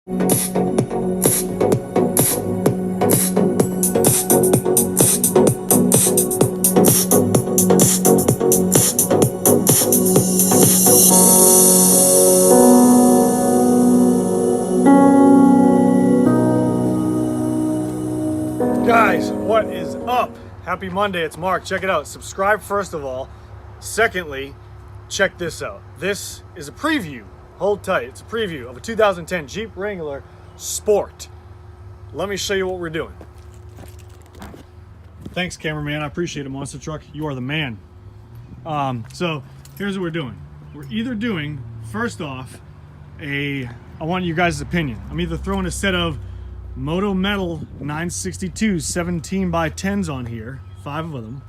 Guys, what is up? Happy Monday, it's Mark. Check it out. Subscribe first of all. Secondly, check this out. This is a preview. Hold tight. It's a preview of a 2010 Jeep Wrangler Sport. Let me show you what we're doing. Thanks, cameraman. I appreciate it, Monster Truck. You are the man. So here's what we're doing. We're either doing, first off, I want you guys' opinion. I'm either throwing a set of Moto Metal 962 17 by 10s on here, 5 of them,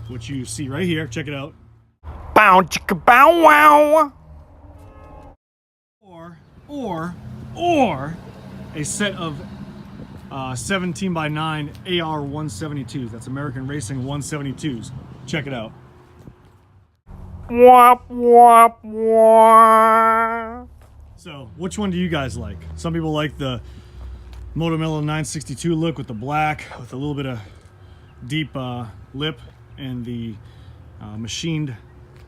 which you see right here. Check it out. Bow chicka bow wow. Or a set of 17 by 9 AR 172s. That's American Racing 172s. Check it out. Wop wop wop. So, which one do you guys like? Some people like the Moto Metal 962 look with the black, with a little bit of deep lip and the machined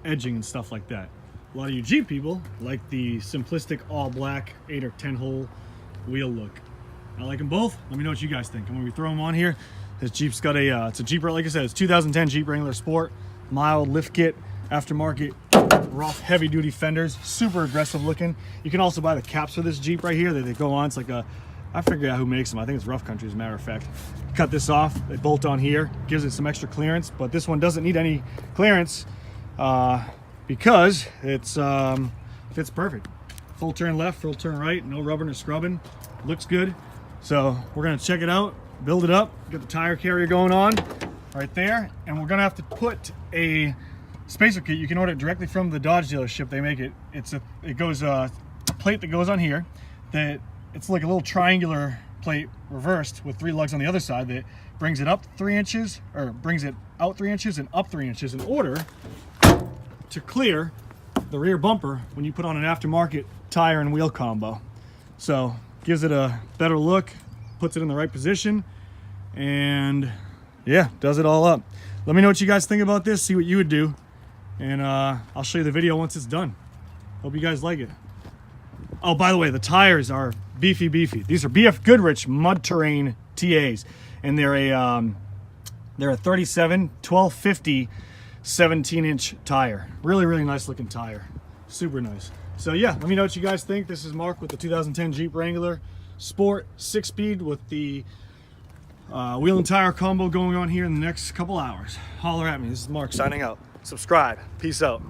edging and stuff like that. A lot of you Jeep people like the simplistic all black 8 or 10 hole wheel look. I like them both. Let me know what you guys think. And when we throw them on here, this Jeep's got it's a Jeep, like I said, it's 2010 Jeep Wrangler Sport, mild lift kit, aftermarket, rough heavy duty fenders, super aggressive looking. You can also buy the caps for this Jeep right here that they go on. It's like I figured out who makes them. I think it's Rough Country, as a matter of fact. Cut this off, they bolt on here, gives it some extra clearance, but this one doesn't need any clearance because it's fits perfect. Full turn left, full turn right, no rubbing or scrubbing. Looks good. So we're gonna check it out, build it up, get the tire carrier going on right there, and we're gonna have to put a spacer kit. You can order it directly from the Dodge dealership. They make it. It goes a plate that goes on here that it's like a little triangular plate reversed with 3 lugs on the other side that brings it up 3 inches, or brings it out 3 inches and up 3 inches in order to clear the rear bumper when you put on an aftermarket tire and wheel combo. So gives it a better look, puts it in the right position, and yeah, does it all up. Let me know what you guys think about this, see what you would do, and I'll show you the video once it's done. Hope you guys like it. Oh, by the way, the tires are beefy. These are BF Goodrich Mud Terrain TAs, and they're a 37 1250 17-inch tire. Really nice looking tire. Super nice. So yeah, let me know what you guys think. This is Mark with the 2010 Jeep Wrangler Sport 6-speed with the wheel and tire combo going on here in the next couple hours. Holler at me. This is Mark signing out. Subscribe. Peace out.